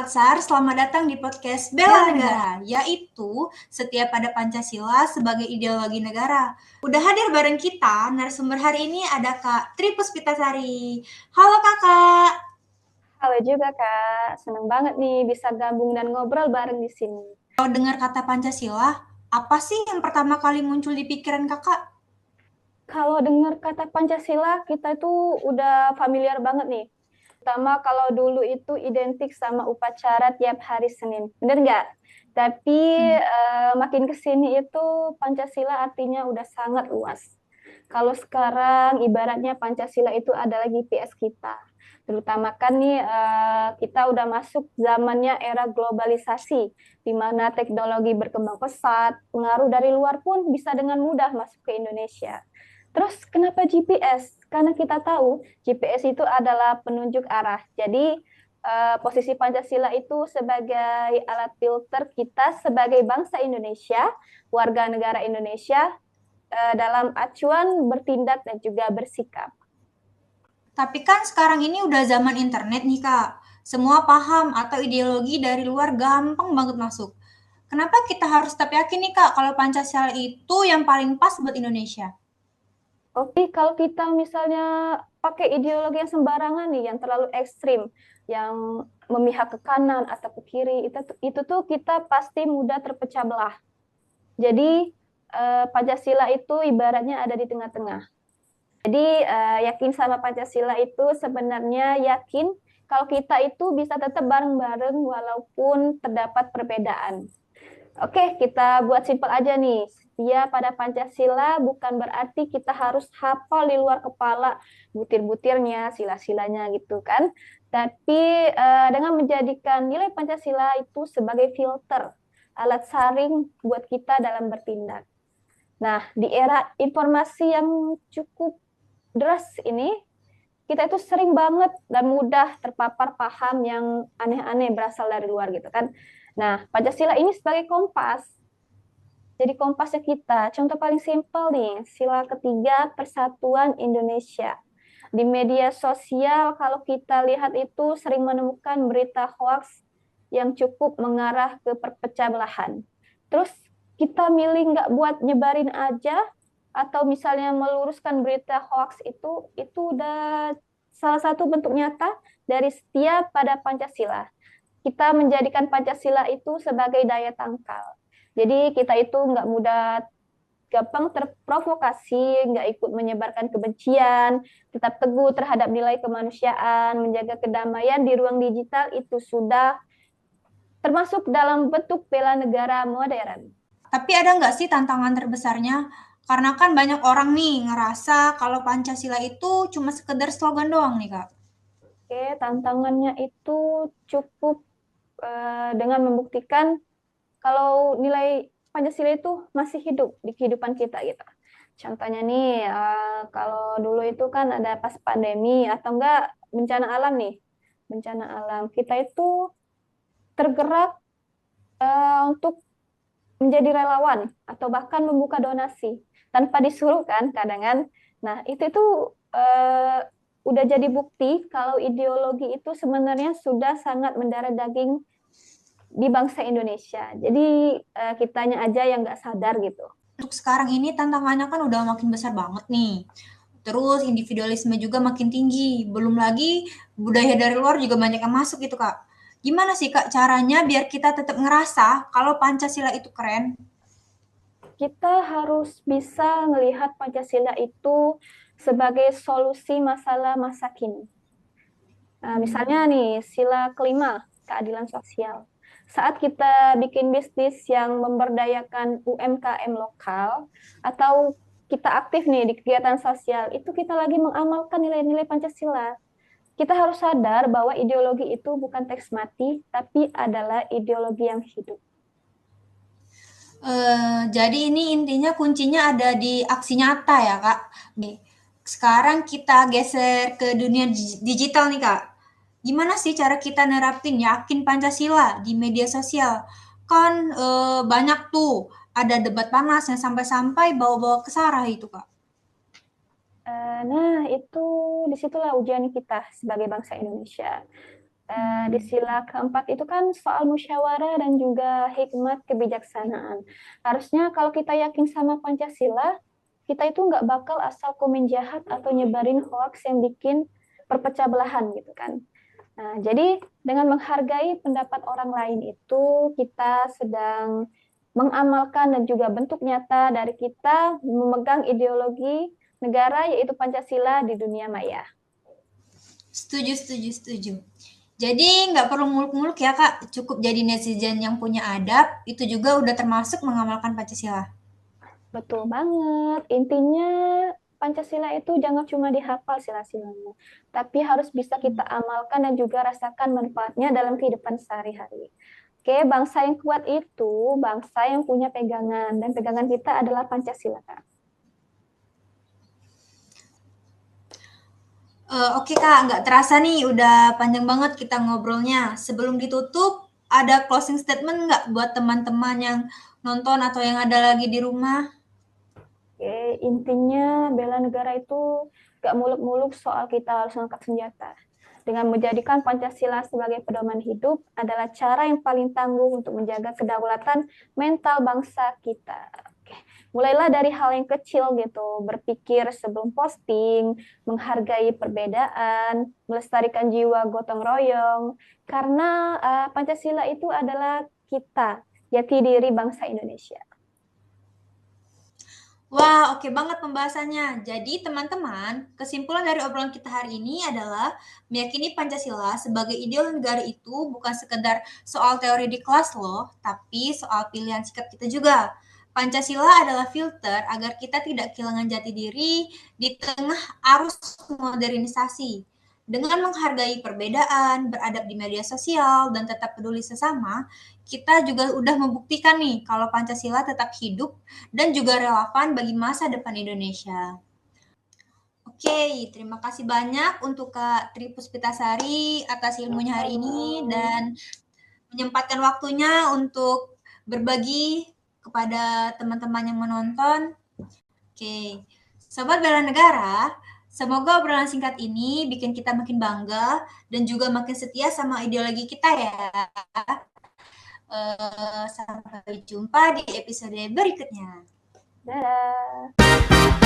Sobat SAR, selamat datang di podcast Bela Negara, yaitu setia pada Pancasila sebagai ideologi negara. Udah hadir bareng kita, narasumber hari ini ada Kak Tri Puspitasari. Halo Kakak. Halo juga Kak, senang banget nih bisa gabung dan ngobrol bareng di sini. Kalau dengar kata Pancasila, apa sih yang pertama kali muncul di pikiran Kakak? Kalau dengar kata Pancasila, kita itu udah familiar banget nih. Pertama kalau dulu itu identik sama upacara tiap hari Senin, bener nggak? Tapi makin ke sini itu Pancasila artinya udah sangat luas. Kalau sekarang ibaratnya Pancasila itu adalah GPS kita. Terutama kan nih kita udah masuk zamannya era globalisasi, di mana teknologi berkembang pesat, pengaruh dari luar pun bisa dengan mudah masuk ke Indonesia. Terus kenapa GPS? Karena kita tahu GPS itu adalah penunjuk arah. Jadi posisi Pancasila itu sebagai alat filter kita sebagai bangsa Indonesia, warga negara Indonesia dalam acuan bertindak dan juga bersikap. Tapi kan sekarang ini udah zaman internet nih Kak. Semua paham atau ideologi dari luar gampang banget masuk. Kenapa kita harus tetap yakin nih Kak kalau Pancasila itu yang paling pas buat Indonesia? Oke, kalau kita misalnya pakai ideologi yang sembarangan nih, yang terlalu ekstrim, yang memihak ke kanan atau ke kiri, itu tuh kita pasti mudah terpecah belah. Jadi Pancasila itu ibaratnya ada di tengah-tengah. Jadi yakin sama Pancasila itu sebenarnya yakin kalau kita itu bisa tetap bareng-bareng walaupun terdapat perbedaan. Oke, kita buat simpel aja nih. Setia pada Pancasila bukan berarti kita harus hafal di luar kepala butir-butirnya, sila-silanya gitu kan. Tapi dengan menjadikan nilai Pancasila itu sebagai filter, alat saring buat kita dalam bertindak. Nah, di era informasi yang cukup deras ini, kita itu sering banget dan mudah terpapar paham yang aneh-aneh berasal dari luar gitu kan. Nah, Pancasila ini sebagai kompas. Jadi kompasnya kita. Contoh paling simpel nih, sila ketiga Persatuan Indonesia. Di media sosial kalau kita lihat itu sering menemukan berita hoax yang cukup mengarah ke perpecah belahan. Terus kita milih nggak buat nyebarin aja atau misalnya meluruskan berita hoax itu udah salah satu bentuk nyata dari setia pada Pancasila. Kita menjadikan Pancasila itu sebagai daya tangkal. Jadi kita itu nggak mudah gampang terprovokasi, nggak ikut menyebarkan kebencian, tetap teguh terhadap nilai kemanusiaan, menjaga kedamaian di ruang digital itu sudah termasuk dalam bentuk bela negara modern. Tapi ada nggak sih tantangan terbesarnya? Karena kan banyak orang nih ngerasa kalau Pancasila itu cuma sekedar slogan doang nih Kak. Oke, tantangannya itu cukup dengan membuktikan kalau nilai Pancasila itu masih hidup di kehidupan kita gitu. Contohnya nih, kalau dulu itu kan ada pas pandemi atau enggak bencana alam nih, bencana alam. Kita itu tergerak untuk menjadi relawan atau bahkan membuka donasi tanpa disuruh kan kadang kan. Nah, itu uh, udah jadi bukti kalau ideologi itu sebenarnya sudah sangat mendarah daging di bangsa Indonesia. Jadi kitanya aja yang nggak sadar gitu. Untuk sekarang ini tantangannya kan udah makin besar banget nih. Terus individualisme juga makin tinggi. Belum lagi budaya dari luar juga banyak yang masuk gitu Kak. Gimana sih Kak caranya biar kita tetap ngerasa kalau Pancasila itu keren? Kita harus bisa melihat Pancasila itu sebagai solusi masalah masa kini. Nah, misalnya nih, sila kelima, keadilan sosial. Saat kita bikin bisnis yang memberdayakan UMKM lokal, atau kita aktif nih di kegiatan sosial, itu kita lagi mengamalkan nilai-nilai Pancasila. Kita harus sadar bahwa ideologi itu bukan teks mati, tapi adalah ideologi yang hidup. Jadi ini intinya kuncinya ada di aksi nyata ya Kak. Nih, sekarang kita geser ke dunia digital nih Kak. Gimana sih cara kita nerapin yakin Pancasila di media sosial? Kan banyak tuh ada debat panas yang sampai-sampai bawa-bawa ke sarah itu Kak. Nah, itu disitulah ujian kita sebagai bangsa Indonesia. Di sila keempat itu kan soal musyawarah dan juga hikmat kebijaksanaan. Harusnya kalau kita yakin sama Pancasila, kita itu nggak bakal asal komen jahat atau nyebarin hoax yang bikin perpecah belahan gitu kan. Nah, jadi dengan menghargai pendapat orang lain itu kita sedang mengamalkan dan juga bentuk nyata dari kita memegang ideologi negara yaitu Pancasila di dunia maya. Setuju, setuju, setuju. Jadi nggak perlu muluk-muluk ya Kak, cukup jadi netizen yang punya adab, itu juga udah termasuk mengamalkan Pancasila. Betul banget. Intinya Pancasila itu jangan cuma dihafal sila-silanya, tapi harus bisa kita amalkan dan juga rasakan manfaatnya dalam kehidupan sehari-hari. Oke, bangsa yang kuat itu bangsa yang punya pegangan, dan pegangan kita adalah Pancasila, Kak. Oke Kak, nggak terasa nih udah panjang banget kita ngobrolnya. Sebelum ditutup, ada closing statement nggak buat teman-teman yang nonton atau yang ada lagi di rumah? Oke, intinya bela negara itu gak muluk-muluk soal kita harus angkat senjata. Dengan menjadikan Pancasila sebagai pedoman hidup adalah cara yang paling tangguh untuk menjaga kedaulatan mental bangsa kita. Oke. Mulailah dari hal yang kecil gitu, berpikir sebelum posting, menghargai perbedaan, melestarikan jiwa gotong royong, karena Pancasila itu adalah kita, jati diri bangsa Indonesia. Wah, oke banget pembahasannya. Jadi, teman-teman, kesimpulan dari obrolan kita hari ini adalah meyakini Pancasila sebagai ideologi negara itu bukan sekedar soal teori di kelas loh, tapi soal pilihan sikap kita juga. Pancasila adalah filter agar kita tidak kehilangan jati diri di tengah arus modernisasi. Dengan menghargai perbedaan, beradab di media sosial, dan tetap peduli sesama, kita juga udah membuktikan nih kalau Pancasila tetap hidup dan juga relevan bagi masa depan Indonesia. Oke, terima kasih banyak untuk Kak Tri Puspitasari atas ilmunya hari ini dan menyempatkan waktunya untuk berbagi kepada teman-teman yang menonton. Oke, Sobat Bela Negara, semoga obrolan singkat ini bikin kita makin bangga dan juga makin setia sama ideologi kita ya. Sampai jumpa di episode berikutnya. Dadah.